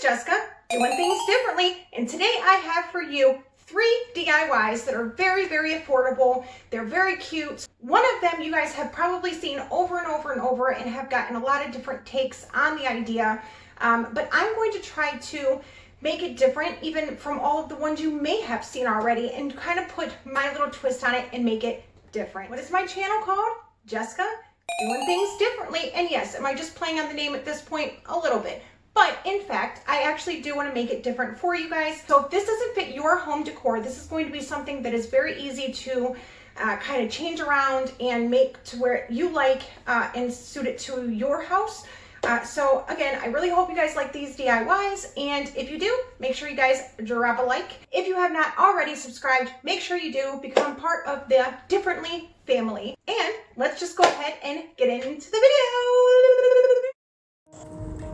Jessica, doing things differently, and today I have for you 3 DIYs that are very, very affordable. They're very cute. One of them you guys have probably seen over and over and over and have gotten a lot of different takes on the idea, but I'm going to try to make it different even from all of the ones you may have seen already and kind of put my little twist on it and make it different. What is my channel called? Jessica, doing things differently. And yes, am I just playing on the name at this point? A little bit. But in fact, I actually do want to make it different for you guys. So if this doesn't fit your home decor, this is going to be something that is very easy to kind of change around and make to where you like and suit it to your house. So again, I really hope you guys like these DIYs, and if you do, make sure you guys drop a like. If you have not already subscribed, make sure you do, become part of the Differently family. And let's just go ahead and get into the video.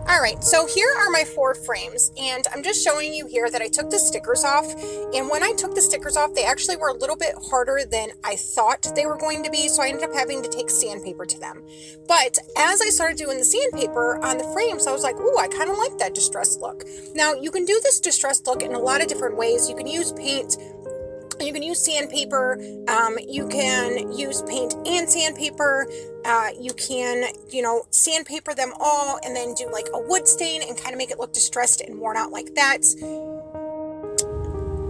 All right, so here are my 4 frames, and I'm just showing you here that I took the stickers off, and when I took the stickers off, they actually were a little bit harder than I thought they were going to be, so I ended up having to take sandpaper to them. But as I started doing the sandpaper on the frames, I was like, ooh, I kind of like that distressed look. Now, you can do this distressed look in a lot of different ways. You can use paint, you can use sandpaper, you can use paint and sandpaper, you can, sandpaper them all and then do like a wood stain and kind of make it look distressed and worn out like that.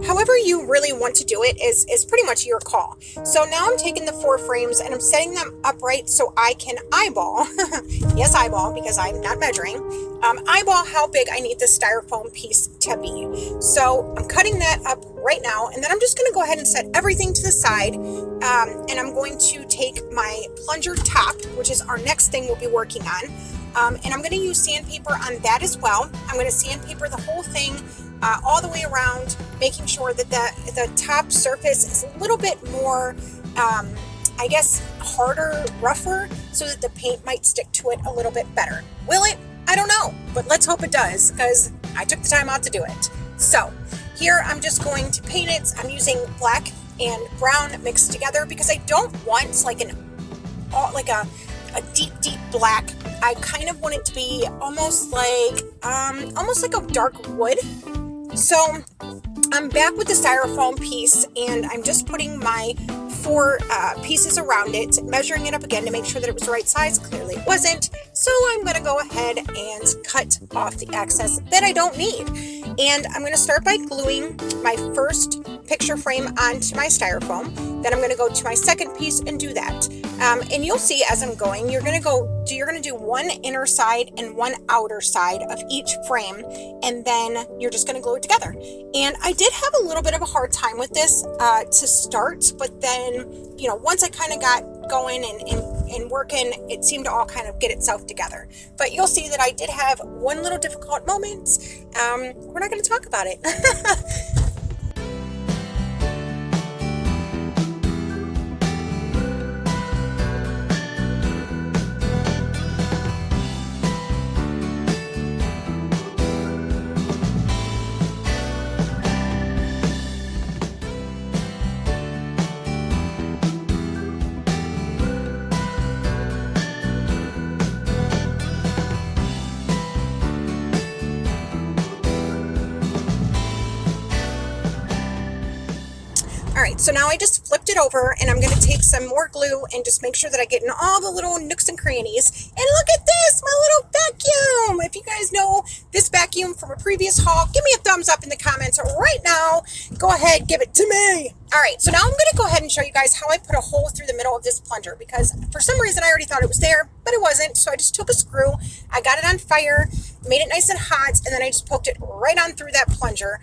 However you really want to do it is pretty much your call. So now I'm taking the 4 frames and I'm setting them upright so I can eyeball, yes, eyeball, because I'm not measuring, eyeball how big I need this styrofoam piece to be. So I'm cutting that up right now, and then I'm just going to go ahead and set everything to the side, and I'm going to take my plunger top, which is our next thing we'll be working on, and I'm going to use sandpaper on that as well. I'm going to sandpaper the whole thing all the way around, making sure that the top surface is a little bit more, I guess, harder, rougher, so that the paint might stick to it a little bit better. Will it? I don't know, but let's hope it does, because I took the time out to do it. So here I'm just going to paint it. I'm using black and brown mixed together because I don't want like a deep black. I kind of want it to be almost like a dark wood. So I'm back with the styrofoam piece, and I'm just putting my 4 pieces around it, measuring it up again to make sure that it was the right size. Clearly it wasn't. So I'm going to go ahead and cut off the excess that I don't need. And I'm going to start by gluing my first picture frame onto my styrofoam. Then I'm going to go to my second piece and do that. And you'll see as I'm going, you're going to do one inner side and one outer side of each frame, and then you're just going to glue it together. And I did have a little bit of a hard time with this to start, but then, once I kind of got going and working, it seemed to all kind of get itself together. But you'll see that I did have one little difficult moment. We're not going to talk about it. Alright, so now I just flipped it over, and I'm going to take some more glue and just make sure that I get in all the little nooks and crannies. And look at this, my little vacuum! If you guys know this vacuum from a previous haul, give me a thumbs up in the comments right now. Go ahead, give it to me! Alright, so now I'm going to go ahead and show you guys how I put a hole through the middle of this plunger, because for some reason I already thought it was there, but it wasn't. So I just took a screw, I got it on fire, made it nice and hot, and then I just poked it right on through that plunger.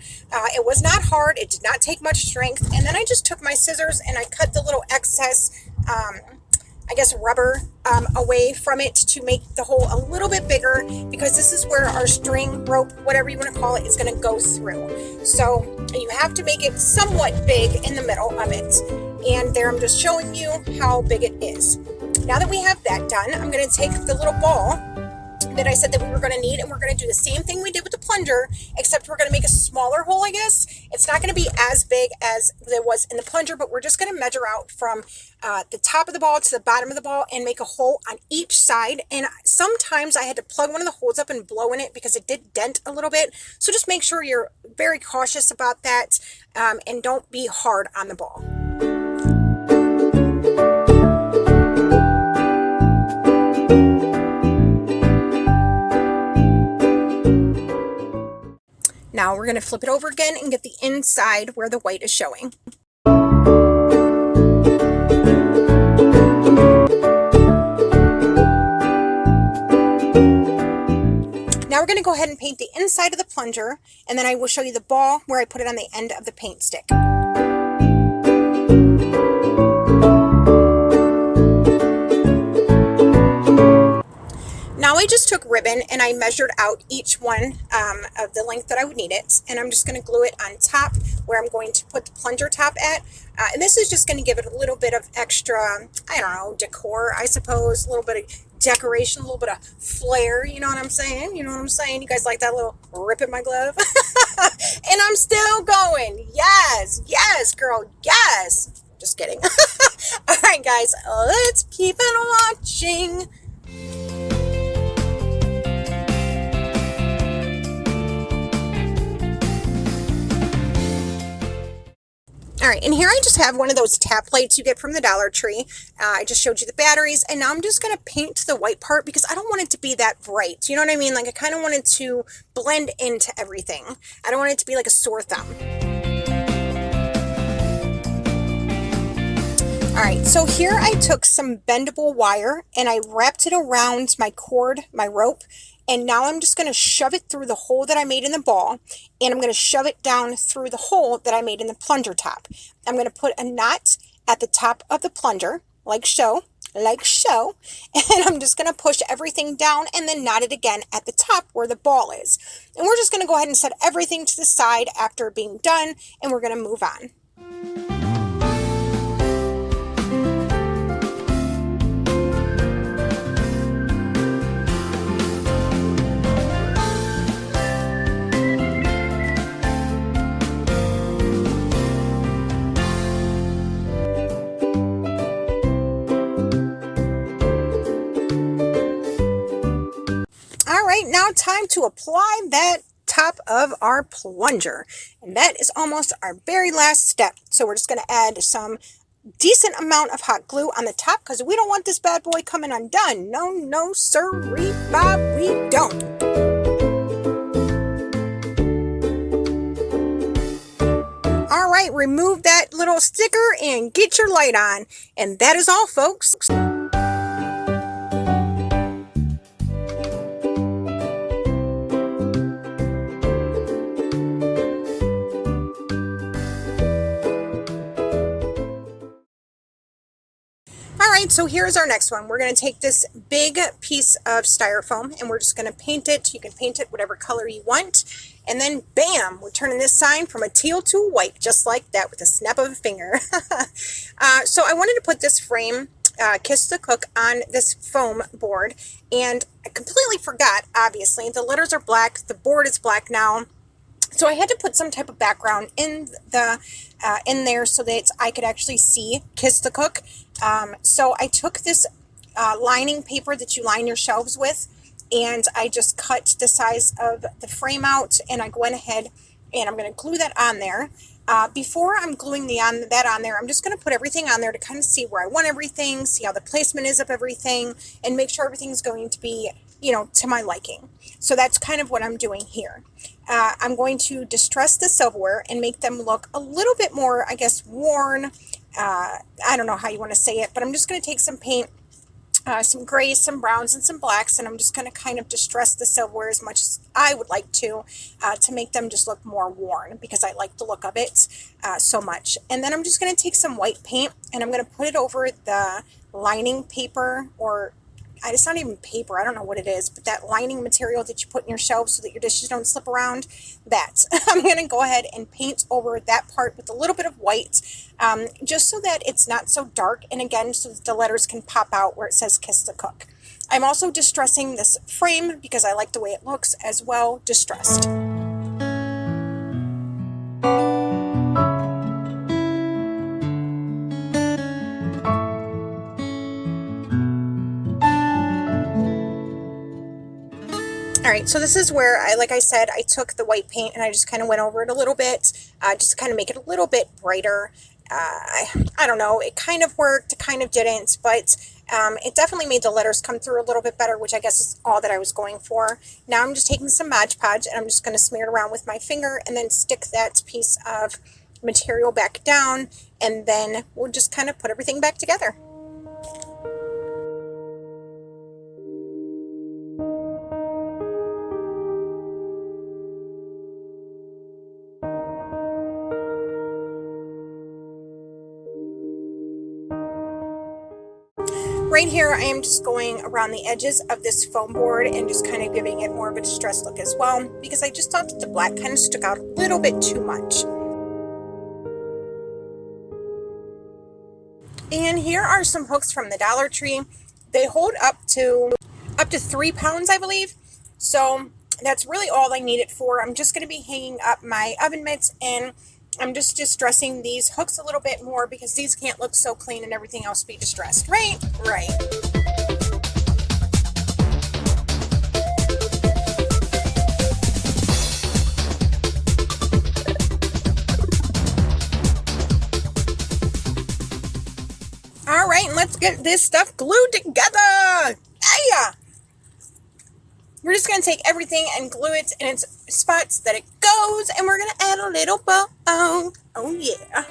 It was not hard, it did not take much strength, and then I just took my scissors and I cut the little excess, I guess, rubber away from it to make the hole a little bit bigger, because this is where our string, rope, whatever you want to call it, is going to go through. So you have to make it somewhat big in the middle of it. And there I'm just showing you how big it is. Now that we have that done, I'm going to take the little ball that I said that we were going to need, and we're going to do the same thing we did with the plunger, except we're going to make a smaller hole, I guess. It's not going to be as big as there was in the plunger, but we're just going to measure out from the top of the ball to the bottom of the ball and make a hole on each side. And sometimes I had to plug one of the holes up and blow in it because it did dent a little bit. So just make sure you're very cautious about that, and don't be hard on the ball. Now we're going to flip it over again and get the inside where the white is showing. Now we're going to go ahead and paint the inside of the plunger, and then I will show you the ball where I put it on the end of the paint stick. Now I just took ribbon and I measured out each one of the length that I would need it, and I'm just going to glue it on top where I'm going to put the plunger top at. And this is just going to give it a little bit of extra, I don't know, decor, I suppose, a little bit of decoration, a little bit of flair, you know what I'm saying? You know what I'm saying? You guys like that little rip in my glove? And I'm still going. Yes, yes, girl, yes. Just kidding. All right, guys, let's keep on watching. All right, and here I just have one of those tap plates you get from the Dollar Tree. I just showed you the batteries, and now I'm just going to paint the white part because I don't want it to be that bright. You know what I mean? Like, I kind of want it to blend into everything. I don't want it to be like a sore thumb. All right, so here I took some bendable wire and I wrapped it around my cord, my rope, and now I'm just going to shove it through the hole that I made in the ball, and I'm going to shove it down through the hole that I made in the plunger top. I'm going to put a knot at the top of the plunger, like so, and I'm just going to push everything down and then knot it again at the top where the ball is. And we're just going to go ahead and set everything to the side after being done, and we're going to move on. Now time to apply that top of our plunger, and that is almost our very last step. So we're just going to add some decent amount of hot glue on the top because we don't want this bad boy coming undone. No sirree, Bob, we don't. All right, remove that little sticker and get your light on, and that is all, folks. Alright, so here's our next one. We're going to take this big piece of styrofoam and we're just going to paint it. You can paint it whatever color you want. And then bam, we're turning this sign from a teal to a white, just like that with a snap of a finger. So I wanted to put this frame, Kiss the Cook, on this foam board. And I completely forgot, obviously. The letters are black. The board is black now. So I had to put some type of background in there so that I could actually see Kiss the Cook. So I took this lining paper that you line your shelves with, and I just cut the size of the frame out, and I went ahead and I'm going to glue that on there. Before I'm gluing that on there, I'm just going to put everything on there to kind of see where I want everything, see how the placement is of everything, and make sure everything's going to be, you know, to my liking. So that's kind of what I'm doing here. I'm going to distress the silverware and make them look a little bit more, I guess, worn. I don't know how you want to say it, but I'm just going to take some paint, some grays, some browns, and some blacks, and I'm just going to kind of distress the silverware as much as I would like to make them just look more worn, because I like the look of it so much. And then I'm just going to take some white paint, and I'm going to put it over the lining paper, or it's not even paper, I don't know what it is, but that lining material that you put in your shelves so that your dishes don't slip around, that. I'm going to go ahead and paint over that part with a little bit of white, just so that it's not so dark, and again, so that the letters can pop out where it says Kiss the Cook. I'm also distressing this frame because I like the way it looks as well, distressed. All right, so this is where like I said, I took the white paint and I just kind of went over it a little bit, just to kind of make it a little bit brighter. I don't know, it kind of worked, it kind of didn't, but it definitely made the letters come through a little bit better, which I guess is all that I was going for. Now I'm just taking some Mod Podge and I'm just going to smear it around with my finger and then stick that piece of material back down, and then we'll just kind of put everything back together. Right here, I am just going around the edges of this foam board and just kind of giving it more of a distressed look as well, because I just thought that the black kind of stuck out a little bit too much. And here are some hooks from the Dollar Tree. They hold up to 3 pounds, I believe. So that's really all I need it for. I'm just going to be hanging up my oven mitts, and I'm just distressing these hooks a little bit more because these can't look so clean and everything else be distressed. Right? Right. All right, and let's get this stuff glued together. Yeah. We're just going to take everything and glue it in its spots that it goes, and we're going to add a little bow. Oh yeah.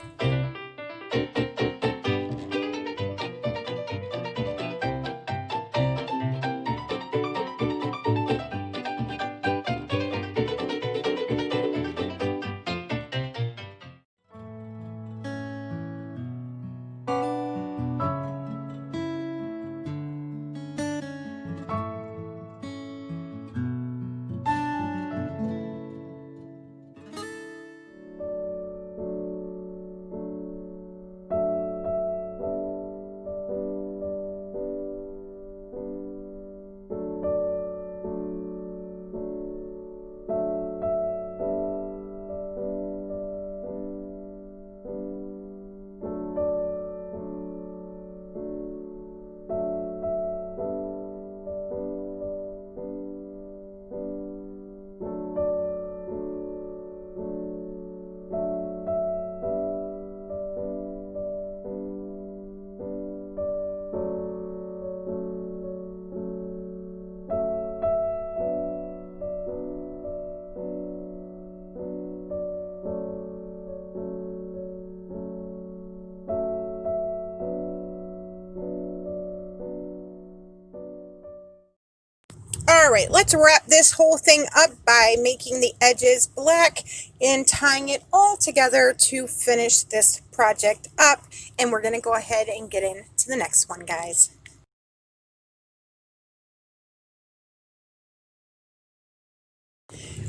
All right, let's wrap this whole thing up by making the edges black and tying it all together to finish this project up. And we're going to go ahead and get into the next one, guys.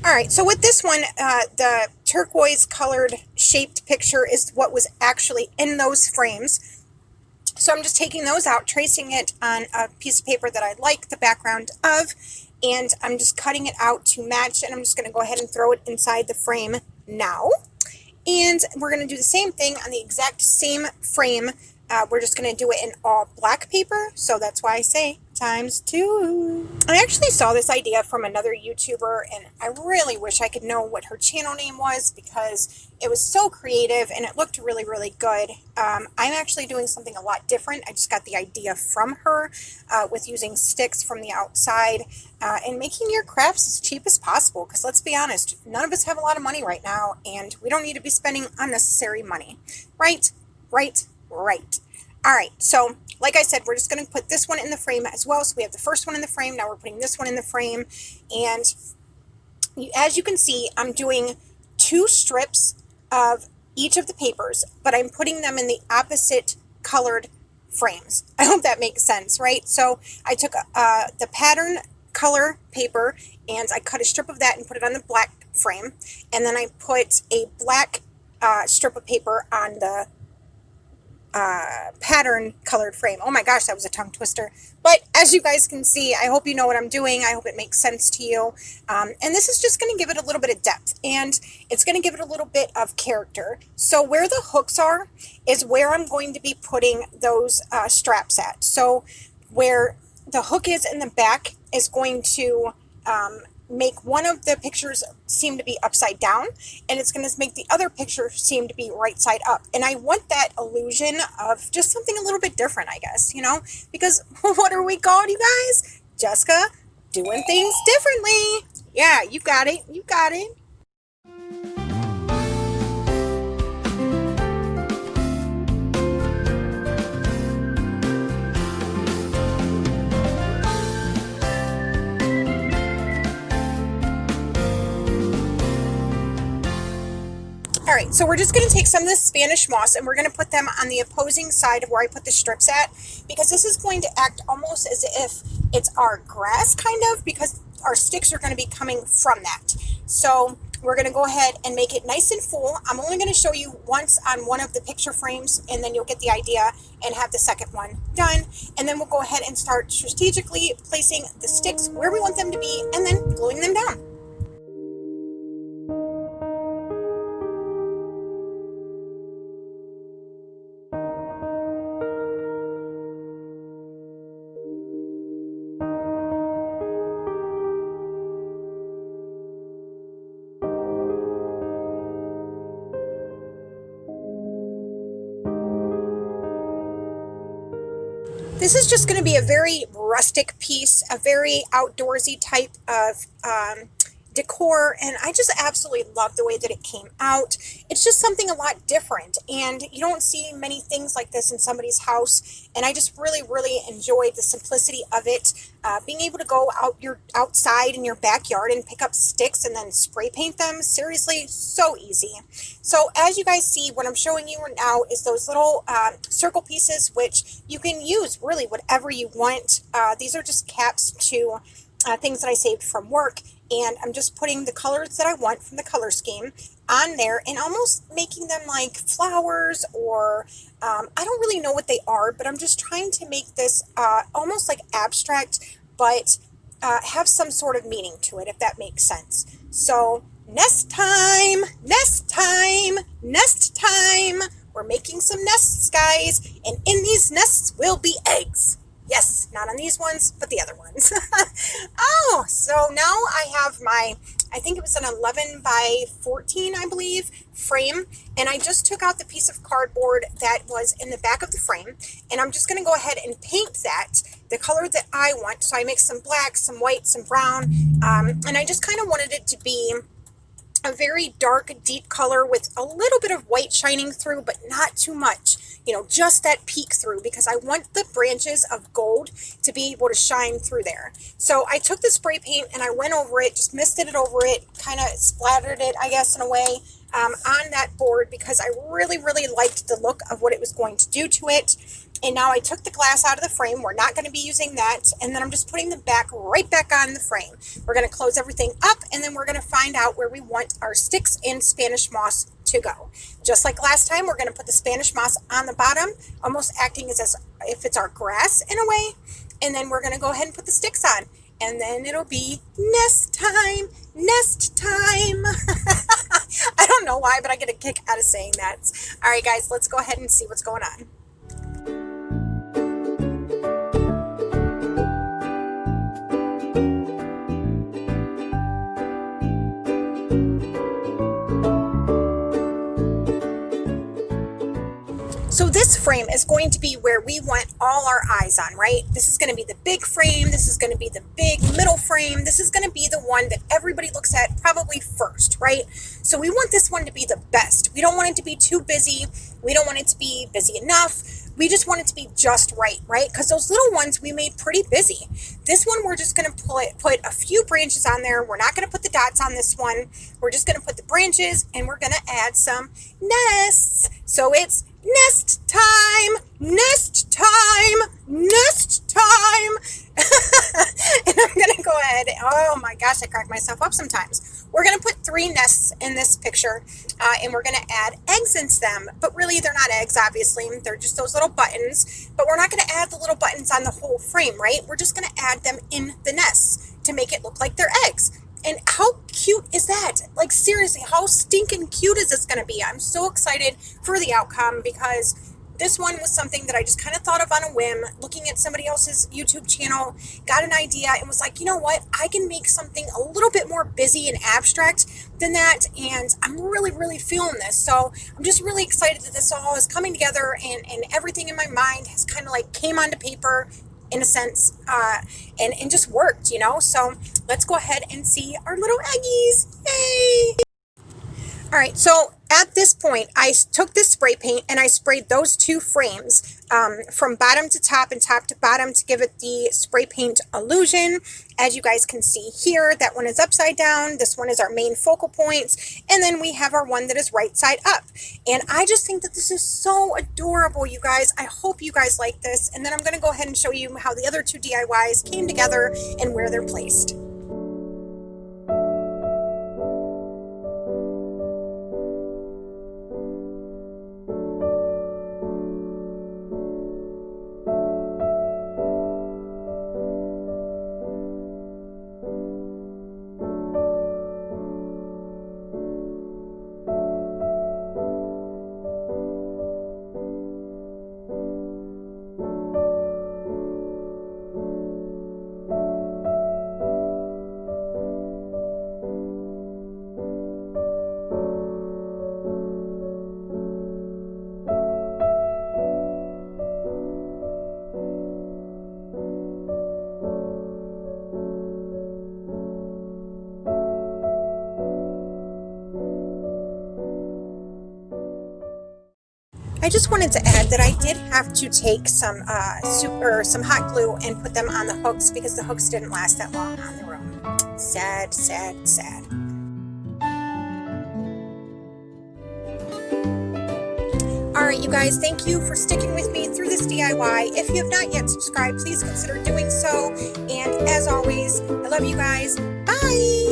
All right, so with this one, the turquoise colored shaped picture is what was actually in those frames. So I'm just taking those out, tracing it on a piece of paper that I like the background of, and I'm just cutting it out to match, and I'm just going to go ahead and throw it inside the frame now. And we're going to do the same thing on the exact same frame. We're just going to do it in all black paper, so that's why I say ×2. I actually saw this idea from another YouTuber, and I really wish I could know what her channel name was because it was so creative and it looked really, really good. I'm actually doing something a lot different. I just got the idea from her with using sticks from the outside and making your crafts as cheap as possible, because let's be honest, none of us have a lot of money right now, and we don't need to be spending unnecessary money. Right? Right? Right. All right, so like I said, we're just going to put this one in the frame as well. So we have the first one in the frame. Now we're putting this one in the frame. And as you can see, I'm doing 2 strips of each of the papers, but I'm putting them in the opposite colored frames. I hope that makes sense, right? So I took the pattern color paper and I cut a strip of that and put it on the black frame. And then I put a black strip of paper on the pattern colored frame. Oh my gosh, that was a tongue twister. But as you guys can see, I hope you know what I'm doing. I hope it makes sense to you. And this is just going to give it a little bit of depth, and it's going to give it a little bit of character. So where the hooks are is where I'm going to be putting those straps at. So where the hook is in the back is going to make one of the pictures seem to be upside down, and it's going to make the other picture seem to be right side up. And I want that illusion of just something a little bit different, I guess, you know, because what are we called, you guys? Jessica doing things differently. Yeah, you got it. You got it. All right, so we're just going to take some of this Spanish moss and we're going to put them on the opposing side of where I put the strips at, because this is going to act almost as if it's our grass, kind of, because our sticks are going to be coming from that. So we're going to go ahead and make it nice and full. I'm only going to show you once on one of the picture frames, and then you'll get the idea and have the second one done. And then we'll go ahead and start strategically placing the sticks where we want them to be and then gluing them down. This is just going to be a very rustic piece, a very outdoorsy type of decor, and I just absolutely love the way that it came out. It's just something a lot different, and you don't see many things like this in somebody's house, and I just really, really enjoyed the simplicity of it. Being able to go outside in your backyard and pick up sticks and then spray paint them, seriously, so easy. So as you guys see, what I'm showing you now is those little circle pieces, which you can use really whatever you want. These are just caps to things that I saved from work, and I'm just putting the colors that I want from the color scheme on there and almost making them like flowers, or I don't really know what they are, but I'm just trying to make this almost like abstract, but have some sort of meaning to it, if that makes sense. So nest time, nest time, nest time. We're making some nests, guys, and in these nests will be eggs. Yes, not on these ones, but the other ones. Oh, so now I have my, I think it was an 11 by 14, I believe, frame. And I just took out the piece of cardboard that was in the back of the frame. And I'm just going to go ahead and paint that the color that I want. So I mixed some black, some white, some brown. And I just kind of wanted it to be a very dark, deep color with a little bit of white shining through, but not too much, you know, just that peek through, because I want the branches of gold to be able to shine through there. So I took the spray paint and I went over it, just misted it over it, kind of splattered it, I guess, in a way, on that board, because I really, really liked the look of what it was going to do to it. And now I took the glass out of the frame. We're not going to be using that. And then I'm just putting the back right back on the frame. We're going to close everything up, and then we're going to find out where we want our sticks in Spanish moss to go. Just like last time, we're going to put the Spanish moss on the bottom, almost acting as if it's our grass in a way. And then we're going to go ahead and put the sticks on. And then it'll be nest time, nest time. I don't know why, but I get a kick out of saying that. All right, guys, let's go ahead and see what's going on. So this frame is going to be where we want all our eyes on, right? This is going to be the big frame. This is going to be the big middle frame. This is going to be the one that everybody looks at probably first, right? So we want this one to be the best. We don't want it to be too busy. We don't want it to be busy enough. We just want it to be just right, right? Because those little ones we made pretty busy. This one, we're just going to put a few branches on there. We're not going to put the dots on this one. We're just going to put the branches, and we're going to add some nests. So it's Nest time, nest time, nest time. And I'm gonna go ahead, oh my gosh, I crack myself up sometimes. We're gonna put 3 nests in this picture, and we're gonna add eggs into them, but really they're not eggs, obviously, they're just those little buttons, but we're not gonna add the little buttons on the whole frame, right? We're just gonna add them in the nests to make it look like they're eggs. And how cute is that? Like, seriously, how stinking cute is this going to be? I'm so excited for the outcome because this one was something that I just kind of thought of on a whim, looking at somebody else's YouTube channel, got an idea and was like, you know what? I can make something a little bit more busy and abstract than that. And I'm really, really feeling this. So I'm just really excited that this all is coming together, and everything in my mind has kind of like came onto paper in a sense, and just worked, you know. So let's go ahead and see our little eggies. Yay! All right, so at this point, I took this spray paint and I sprayed those 2 frames from bottom to top and top to bottom to give it the spray paint illusion. As you guys can see here, that one is upside down. This one is our main focal points. And then we have our one that is right side up. And I just think that this is so adorable, you guys. I hope you guys like this. And then I'm going to go ahead and show you how the other 2 DIYs came together and where they're placed. I just wanted to add that I did have to take some some hot glue and put them on the hooks because the hooks didn't last that long on their own. Sad, sad, sad. Alright, you guys, thank you for sticking with me through this DIY. If you have not yet subscribed, please consider doing so. And as always, I love you guys. Bye!